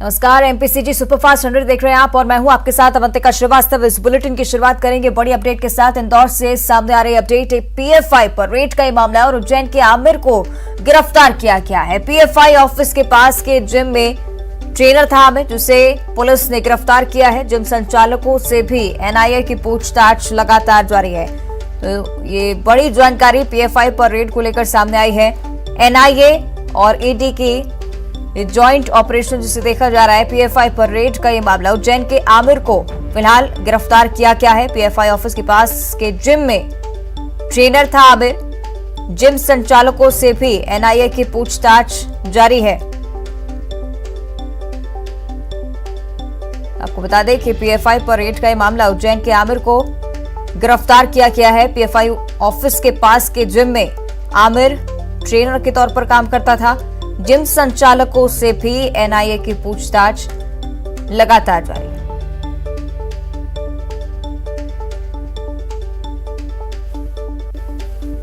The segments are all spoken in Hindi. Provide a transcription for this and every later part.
नमस्कार, एमपीसीजी सुपरफास्ट 100 देख रहे हैं आप और मैं हूं आपके साथ अवंतिका श्रीवास्तव। इस बुलेटिन की शुरुआत करेंगे बड़ी अपडेट के साथ। इंदौर से सामने आ रही अपडेट, पीएफआई पर रेड का ये मामला है और उज्जैन के आमिर को गिरफ्तार किया गया है। पीएफआई ऑफिस के पास के जिम में ट्रेनर था आमिर, जिसे पुलिस ने गिरफ्तार किया है। जिम संचालकों से भी एनआईए की पूछताछ लगातार जारी है। तो ये बड़ी जानकारी पीएफआई पर रेड को लेकर सामने आई है। एनआईए और ईडी की जॉइंट ऑपरेशन जिसे देखा जा रहा है। पीएफआई पर रेड का ये मामला, उज्जैन के आमिर को फिलहाल गिरफ्तार किया गया है। पीएफआई ऑफिस के पास के जिम में ट्रेनर था आमिर। जिम संचालकों से भी एनआईए की पूछताछ जारी है। आपको बता दें कि पीएफआई पर रेड का ये मामला, उज्जैन के आमिर को गिरफ्तार किया गया है। पीएफआई ऑफिस के पास के जिम में आमिर ट्रेनर के तौर पर काम करता था। जिम संचालकों से भी एनआईए की पूछताछ लगातार जारी है।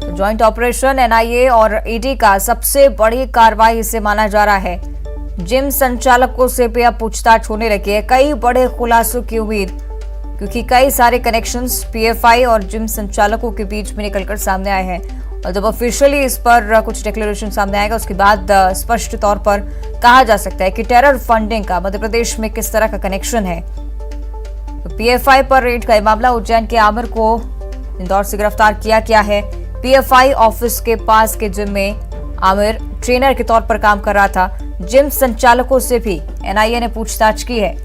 तो जॉइंट ऑपरेशन एनआईए और ईडी का सबसे बड़ी कार्रवाई इसे माना जा रहा है। जिम संचालकों से भी अब पूछताछ होने लगी है। कई बड़े खुलासों की उम्मीद, क्योंकि कई सारे कनेक्शंस पीएफआई और जिम संचालकों के बीच में निकलकर सामने आए हैं। और जब ऑफिशियली इस पर कुछ डिक्लेरेशन सामने आएगा, उसके बाद स्पष्ट तौर पर कहा जा सकता है कि टेरर फंडिंग का मध्य प्रदेश में किस तरह का कनेक्शन है। तो पीएफआई पर रेड का मामला, उज्जैन के आमिर को इंदौर से गिरफ्तार किया गया है। पीएफआई ऑफिस के पास के जिम में आमिर ट्रेनर के तौर पर काम कर रहा था। जिम संचालकों से भी एनआईए ने पूछताछ की है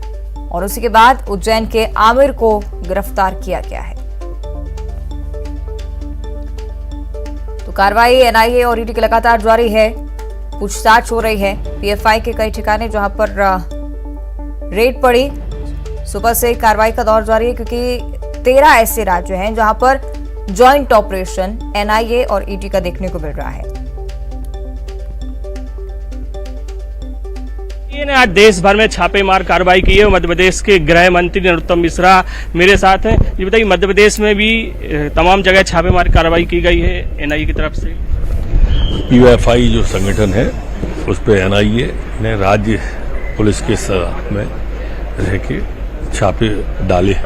और उसी के बाद उज्जैन के आमिर को गिरफ्तार किया गया है। कार्रवाई एनआईए और ईडी की लगातार जारी है। पूछताछ हो रही है। पीएफआई के कई ठिकाने जहां पर रेड पड़ी, सुबह से कार्रवाई का दौर जारी है, क्योंकि 13 ऐसे राज्य हैं जहां पर जॉइंट ऑपरेशन एनआईए और ईडी का देखने को मिल रहा है। आज देश भर में छापेमार कार्रवाई की है। मध्य प्रदेश के गृह मंत्री नरोत्तम मिश्रा मेरे साथ हैं। ये बताइए, मध्य प्रदेश में भी तमाम जगह छापेमार कार्रवाई की गई है एनआईए की तरफ से। पीएफआई जो संगठन है उस पर एनआईए ने राज्य पुलिस के साथ में रह के छापे डाले हैं।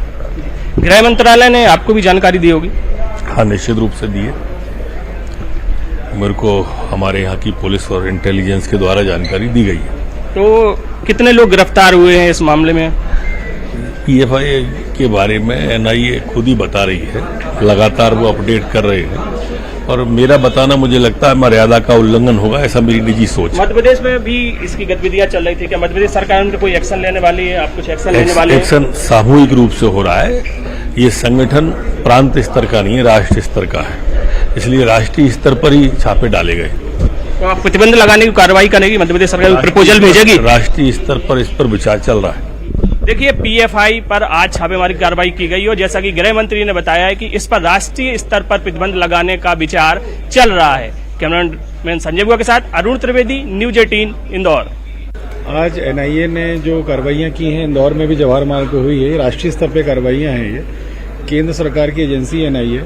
गृह मंत्रालय ने आपको भी जानकारी दी होगी? हाँ, निश्चित रूप से दी है। मेरे को हमारे यहाँ की पुलिस और इंटेलिजेंस के द्वारा जानकारी दी गई है। तो कितने लोग गिरफ्तार हुए हैं इस मामले में? पीएफआई के बारे में एनआईए खुद ही बता रही है, लगातार वो अपडेट कर रहे हैं और मेरा बताना मुझे लगता है मर्यादा का उल्लंघन होगा, ऐसा मेरी निजी सोच है। मध्य प्रदेश में भी इसकी गतिविधियां चल रही थी, क्या मध्य प्रदेश सरकार उन पर कोई एक्शन लेने वाली है? आप कुछ एक्शन लेने वाले हैं? एक्शन सामूहिक रूप से हो रहा है। ये संगठन प्रांत स्तर का नहीं है, राष्ट्रीय स्तर का है, इसलिए राष्ट्रीय स्तर पर ही छापे डाले गए। तो आप प्रतिबंध लगाने की कार्रवाई करेगी? मध्य प्रदेश सरकार प्रपोजल भेजेगी? राष्ट्रीय स्तर पर इस पर विचार चल रहा है। देखिए, पीएफआई पर आज छापेमारी कार्रवाई की गई और जैसा कि गृह मंत्री ने बताया है कि इस पर राष्ट्रीय स्तर पर प्रतिबंध लगाने का विचार चल रहा है। कैमरामैन संजय बुआ के साथ अरुण त्रिवेदी, न्यूज 18 इंदौर। आज एनआईए ने जो कार्रवाइयां की हैं इंदौर में भी जवाहर मार्ग पे हुई है, राष्ट्रीय स्तर पे कार्रवाइयां हैं। ये केंद्र सरकार की एजेंसी एनआईए,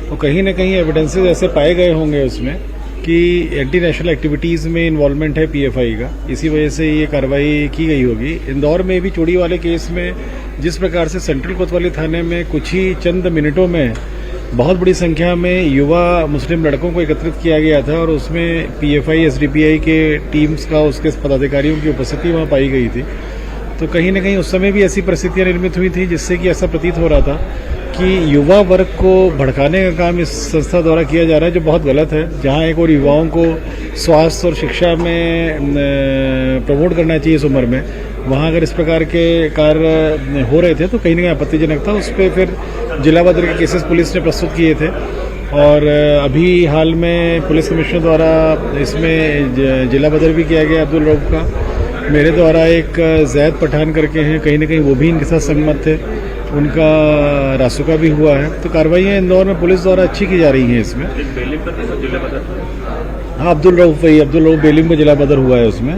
तो कहीं न कहीं एविडेंसेस ऐसे पाए गए होंगे उसमें कि एंटी नेशनल एक्टिविटीज़ में इन्वॉल्वमेंट है पीएफआई का, इसी वजह से ये कार्रवाई की गई होगी। इंदौर में भी चोरी वाले केस में जिस प्रकार से सेंट्रल कोतवाली थाने में कुछ ही चंद मिनटों में बहुत बड़ी संख्या में युवा मुस्लिम लड़कों को एकत्रित किया गया था और उसमें पीएफआई एसडीपीआई के टीम्स का, उसके पदाधिकारियों की उपस्थिति वहाँ पाई गई थी। तो कहीं न कहीं उस समय भी ऐसी परिस्थितियाँ निर्मित हुई थी जिससे कि ऐसा प्रतीत हो रहा था कि युवा वर्ग को भड़काने का काम इस संस्था द्वारा किया जा रहा है, जो बहुत गलत है। जहां एक और युवाओं को स्वास्थ्य और शिक्षा में प्रमोट करना चाहिए इस उम्र में, वहां अगर इस प्रकार के कार्य हो रहे थे तो कहीं ना कहीं आपत्तिजनक था। उस पर फिर जिला बदर के केसेस पुलिस ने प्रस्तुत किए थे और अभी हाल में पुलिस कमिश्नर द्वारा इसमें जिला बदर भी किया गया अब्दुल रऊफ का। मेरे द्वारा एक जैद पठान करके हैं, कहीं ना कहीं वो भी इनके साथ संगमत थे, उनका रासुका भी हुआ है। तो कार्रवाइयाँ इंदौर में पुलिस द्वारा अच्छी की जा रही हैं इसमें। हाँ, अब्दुल रऊफ बेलिम का जिला बदर हुआ है उसमें।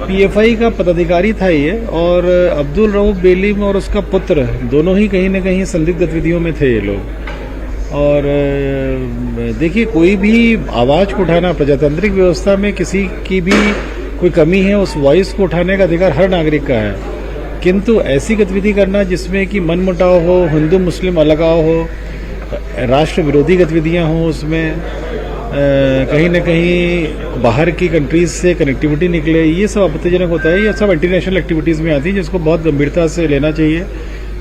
पीएफआई का पदाधिकारी था ये, और अब्दुल रऊफ बेलिम और उसका पुत्र दोनों ही कहीं न कहीं संदिग्ध गतिविधियों में थे ये लोग। और देखिए, कोई भी आवाज को उठाना प्रजातांत्रिक व्यवस्था में किसी की भी कोई कमी है, उस वॉइस को उठाने का अधिकार हर नागरिक का है। किंतु ऐसी गतिविधि करना जिसमें कि मनमुटाव हो, हिंदू मुस्लिम अलगाव हो, राष्ट्र विरोधी गतिविधियां हों, उसमें कहीं न कहीं बाहर की कंट्रीज से कनेक्टिविटी निकले, ये सब आपत्तिजनक होता है। ये सब इंटरनेशनल एक्टिविटीज़ में आती है, जिसको बहुत गंभीरता से लेना चाहिए।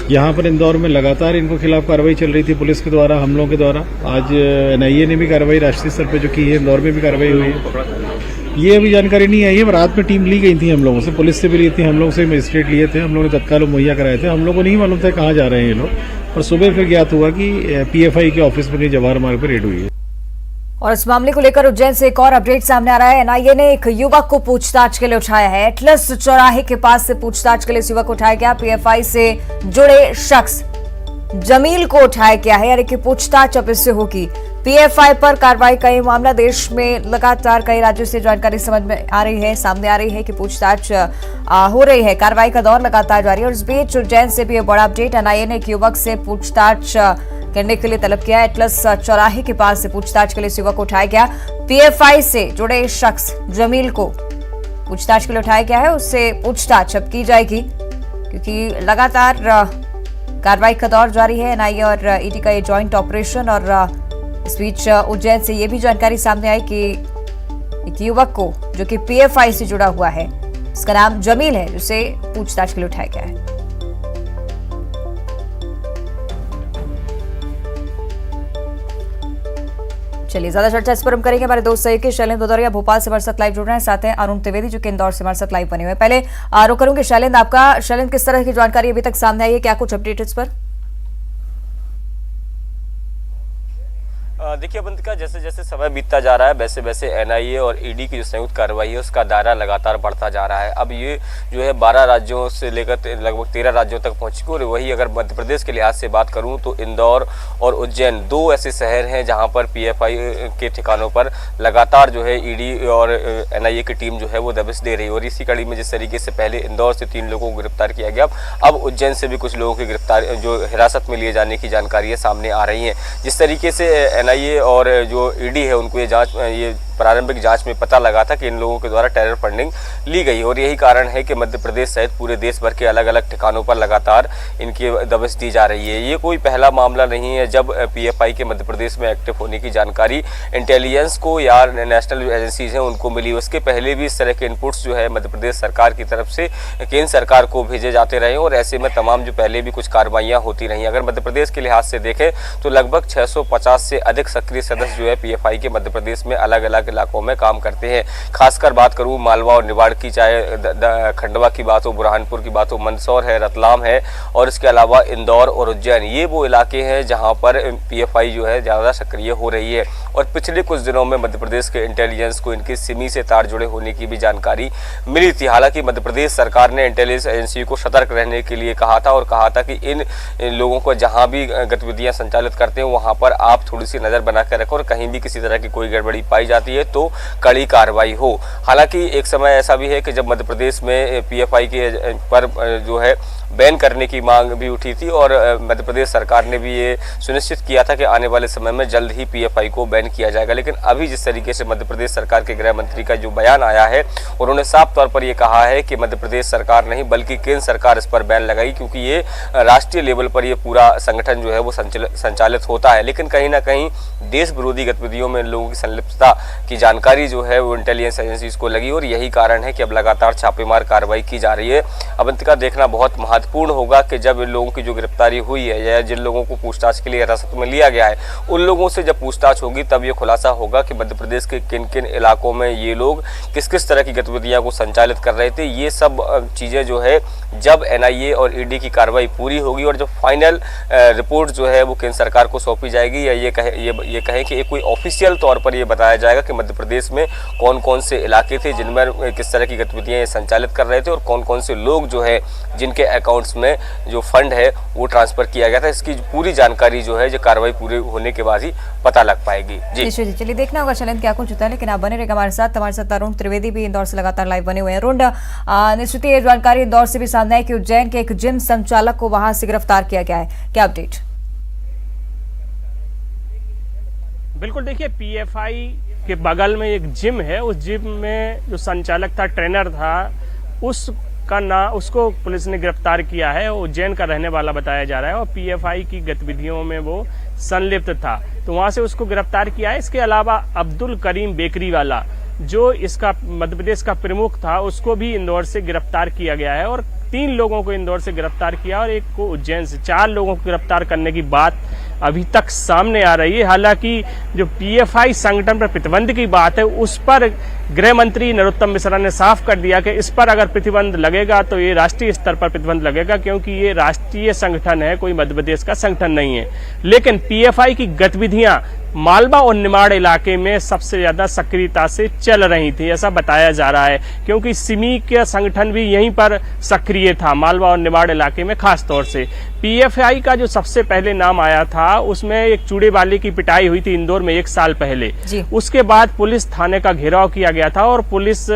यहाँ पर इंदौर में लगातार इनको खिलाफ कार्रवाई चल रही थी पुलिस के द्वारा, हम लोगों के द्वारा। आज NIA ने भी कार्रवाई राष्ट्रीय स्तर पर जो की है, इंदौर में भी कार्रवाई हुई है। ये अभी जानकारी नहीं आई है, रात में टीम ली गई थी हम लोगों से, पुलिस से भी ली थी, हम लोग से मजिस्ट्रेट लिए थे, हम लोगों ने तत्काल मुहैया कराए थे। हम लोग को नहीं मालूम था कहाँ जा रहे हैं ये लोग, और सुबह फिर ज्ञात हुआ कि PFI के ऑफिस में कहीं जवाहर मार्ग पर रेड हुई है। और इस मामले को लेकर उज्जैन से एक और अपडेट सामने आ रहा है। NIA ने एक युवक को पूछताछ के लिए उठाया है। एटलस चौराहे के पास से पूछताछ के लिए इस युवक को उठाया गया। PFI से जुड़े शख्स जमील को उठाया गया है, यानी कि पूछताछ अब इससे होगी। PFI पर कार्रवाई का ये मामला देश में लगातार कई राज्यों से जानकारी समझ में आ रही है, सामने आ रही है कि पूछताछ हो रही है, कार्रवाई का दौर लगातार जारी है। और इस बीच उज्जैन से भी एक बड़ा अपडेट। NIA ने एक युवक से पूछताछ करने के लिए तलब किया है। एटलस चौराहे के पास से पूछताछ के लिए इस युवक को उठाया गया। PFI से जुड़े शख्स जमील को पूछताछ के लिए उठाया गया है, उससे पूछताछ अब की जाएगी, क्योंकि लगातार कार्रवाई का दौर जारी है। NIA और ED का ये जॉइंट ऑपरेशन। और इस बीच उज्जैन से ये भी जानकारी सामने आई कि एक युवक को, जो कि PFI से जुड़ा हुआ है, इसका नाम जमील है, जिसे पूछताछ के लिए उठाया गया है। चलिए ज्यादा चर्चा इस पर हम करेंगे। हमारे दोस्त सहयोगी शैलेंद्र भदौरिया भोपाल से हमारे साथ लाइव जुड़ रहे हैं, साथ हैं अरुण त्रिवेदी जो कि इंदौर से हमारे साथ लाइव बने हुए हैं। पहले आरोप करूंगी शैलेंद्र आपका। शैलेंद्र, किस तरह की जानकारी अभी तक सामने आई है, क्या कुछ अपडेट इस पर? देखिए अवंतिका, जैसे जैसे समय बीतता जा रहा है वैसे वैसे NIA और ED की जो संयुक्त कार्रवाई है उसका दायरा लगातार बढ़ता जा रहा है। अब ये जो है 12 राज्यों से लेकर लगभग 13 राज्यों तक पहुंच चुकी है। और वही अगर मध्य प्रदेश के लिहाज से बात करूं तो इंदौर और उज्जैन 2 ऐसे शहर हैं जहां पर PFI के ठिकानों पर लगातार जो है ED और NIA की टीम जो है वो दबिश दे रही है। और इसी कड़ी में जिस तरीके से पहले इंदौर से 3 लोगों को गिरफ्तार किया गया, अब उज्जैन से भी कुछ लोगों की गिरफ्तार जो हिरासत में लिए जाने की जानकारी सामने आ रही है। जिस तरीके से NIA और जो ED है उनको ये प्रारंभिक जांच में पता लगा था कि इन लोगों के द्वारा टेरर फंडिंग ली गई। और यही कारण है कि मध्य प्रदेश सहित पूरे देश भर के अलग अलग ठिकानों पर लगातार इनकी दबिश दी जा रही है। ये कोई पहला मामला नहीं है जब PFI के मध्य प्रदेश में एक्टिव होने की जानकारी इंटेलिजेंस को या नेशनल एजेंसीज हैं उनको मिली। उसके पहले भी इस तरह के इनपुट्स जो है मध्य प्रदेश सरकार की तरफ से केंद्र सरकार को भेजे जाते रहे और ऐसे में तमाम जो पहले भी कुछ कार्रवाइयाँ होती रही। अगर मध्य प्रदेश के लिहाज से देखें तो लगभग 650 से अधिक सक्रिय सदस्य जो है PFI के मध्य प्रदेश में अलग अलग इलाकों में काम करते हैं। खासकर बात करूं मालवा और निवाड़ की, चाहे खंडवा की बात हो, बुरहानपुर की बात हो, मंदसौर है, रतलाम है, और इसके अलावा इंदौर और उज्जैन, ये वो इलाके हैं जहां पर PFI जो है ज़्यादा सक्रिय हो रही है। और पिछले कुछ दिनों में मध्य प्रदेश के इंटेलिजेंस को इनकी सिमी से तार जुड़े होने की भी जानकारी मिली थी। हालांकि मध्य प्रदेश सरकार ने इंटेलिजेंस एजेंसी को सतर्क रहने के लिए कहा था और कहा था कि इन लोगों को जहाँ भी गतिविधियाँ संचालित करते हैं वहाँ पर आप थोड़ी सी नज़र बना कर रखो और कहीं भी किसी तरह की कोई गड़बड़ी पाई जाती है तो कड़ी कार्रवाई हो। हालांकि एक समय ऐसा भी है कि जब मध्य प्रदेश में PFI के पर जो है बैन करने की मांग भी उठी थी और मध्य प्रदेश सरकार ने भी ये सुनिश्चित किया था कि आने वाले समय में जल्द ही PFI को बैन किया जाएगा। लेकिन अभी जिस तरीके से मध्य प्रदेश सरकार के गृह मंत्री का जो बयान आया है, उन्होंने साफ तौर पर ये कहा है कि मध्य प्रदेश सरकार नहीं बल्कि केंद्र सरकार इस पर बैन लगाई, क्योंकि ये राष्ट्रीय लेवल पर ये पूरा संगठन जो है वो संचालित होता है। लेकिन कहीं ना कहीं देश विरोधी गतिविधियों में लोगों की संलिप्तता की जानकारी जो है वो इंटेलिजेंस एजेंसीज को लगी और यही कारण है कि अब लगातार छापेमार कार्रवाई की जा रही है। अवंतिका, देखना बहुत महत्वपूर्ण होगा कि जब इन लोगों की जो गिरफ्तारी हुई है या जिन लोगों को पूछताछ के लिए हिरासत में लिया गया है, उन लोगों से जब पूछताछ होगी तब ये खुलासा होगा कि मध्य प्रदेश के किन किन इलाकों में ये लोग किस किस तरह की गतिविधियां को संचालित कर रहे थे। ये सब चीज़ें जो है जब NIA और ED की कार्रवाई पूरी होगी और जब फाइनल रिपोर्ट जो है वो केंद्र सरकार को सौंपी जाएगी या ये कहें कि कोई ऑफिशियल तौर पर ये बताया जाएगा कि मध्य प्रदेश में कौन कौन से इलाके थे जिनमें किस तरह की गतिविधियां ये संचालित कर रहे थे और कौन कौन से लोग जो है जिनके अकाउंट्स में जो फंड है वो ट्रांसफर किया गया था। इसकी पूरी जानकारी जो है जो कार्रवाई पूरी होने के बाद ही पता लग पाएगी। जी चलिए देखना होगा शैलेंद्र क्या कुछ होता है, लेकिन आप बने रहेगा हमारे साथ अरुण त्रिवेदी भी इंदौर से लगातार लाइव बने हुए हैं। अरुण, निश्चित ये जानकारी इंदौर से भी सामने है कि उज्जैन के एक जिम संचालक को वहां से गिरफ्तार किया गया है, क्या अपडेट? बिल्कुल, देखिए PFI के बगल में एक जिम है, उस जिम में जो संचालक था, ट्रेनर था, उसको पुलिस ने गिरफ्तार किया है। उज्जैन का रहने वाला बताया जा रहा है और पीएफआई की गतिविधियों में वो संलिप्त था, तो वहां से उसको गिरफ्तार किया है। इसके अलावा अब्दुल करीम बेकरी वाला, जो इसका मध्य प्रदेश का प्रमुख था, उसको भी इंदौर से गिरफ्तार किया गया है और 3 लोगों को इंदौर से गिरफ्तार किया और 1 को उज्जैन से। 4 लोगों को गिरफ्तार करने की बात अभी तक सामने आ रही है। हालांकि जो पीएफआई संगठन पर प्रतिबंध की बात है, उस पर गृह मंत्री नरोत्तम मिश्रा ने साफ कर दिया कि इस पर अगर प्रतिबंध लगेगा तो ये राष्ट्रीय स्तर पर प्रतिबंध लगेगा, क्योंकि ये राष्ट्रीय संगठन है, कोई मध्य प्रदेश का संगठन नहीं है। लेकिन पीएफआई की गतिविधियां मालवा और निमाड़ इलाके में सबसे ज्यादा सक्रियता से चल रही थी, ऐसा बताया जा रहा है, क्योंकि सिमी का संगठन भी यहीं पर सक्रिय था, मालवा और निमाड़ इलाके में खास तौर से। पीएफआई का जो सबसे पहले नाम आया था, उसमें एक चूड़े वाले की पिटाई हुई थी इंदौर में 1 साल पहले। उसके बाद पुलिस थाने का घेराव किया गया था और पुलिस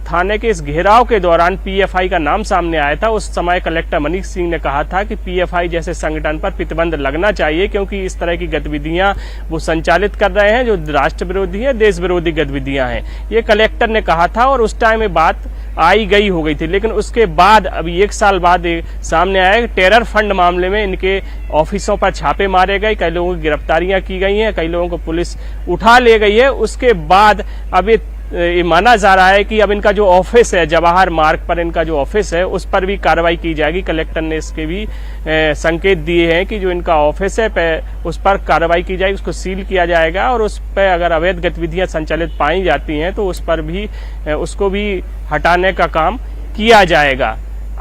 थाने के इस घेराव के दौरान पीएफआई का नाम सामने आया था। उस समय कलेक्टर मनीष सिंह ने कहा था कि पीएफआई जैसे संगठन पर प्रतिबंध लगना चाहिए, क्योंकि इस तरह की गतिविधियां वो संचालित कर रहे हैं जो राष्ट्र विरोधी है, देश विरोधी गतिविधियां हैं, ये कलेक्टर ने कहा था और उस टाइम में बात आई गई हो गई थी। लेकिन उसके बाद अभी 1 साल बाद सामने आया, टेरर फंड मामले में इनके ऑफिसों पर छापे मारे गए, कई लोगों की गिरफ्तारियां की गई हैं, कई लोगों को पुलिस उठा ले गई है। उसके बाद अब ये माना जा रहा है कि अब इनका जो ऑफिस है, जवाहर मार्ग पर इनका जो ऑफिस है, उस पर भी कार्रवाई की जाएगी। कलेक्टर ने इसके भी संकेत दिए हैं कि जो इनका ऑफिस है उस पर कार्रवाई की जाएगी, उसको सील किया जाएगा और उस पर अगर अवैध गतिविधियां संचालित पाई जाती हैं तो उस पर भी उसको भी हटाने का काम किया जाएगा।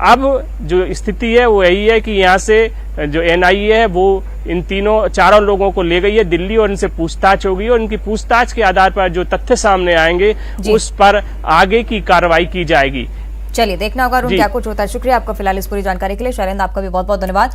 अब जो स्थिति है वो यही है कि यहाँ से जो एनआईए है वो इन 4 लोगों को ले गई है दिल्ली और इनसे पूछताछ होगी और इनकी पूछताछ के आधार पर जो तथ्य सामने आएंगे उस पर आगे की कार्रवाई की जाएगी। चलिए देखना होगा क्या कुछ होता है। शुक्रिया आपका फिलहाल इस पूरी जानकारी के लिए। शैलेंद्र, आपका भी बहुत बहुत धन्यवाद।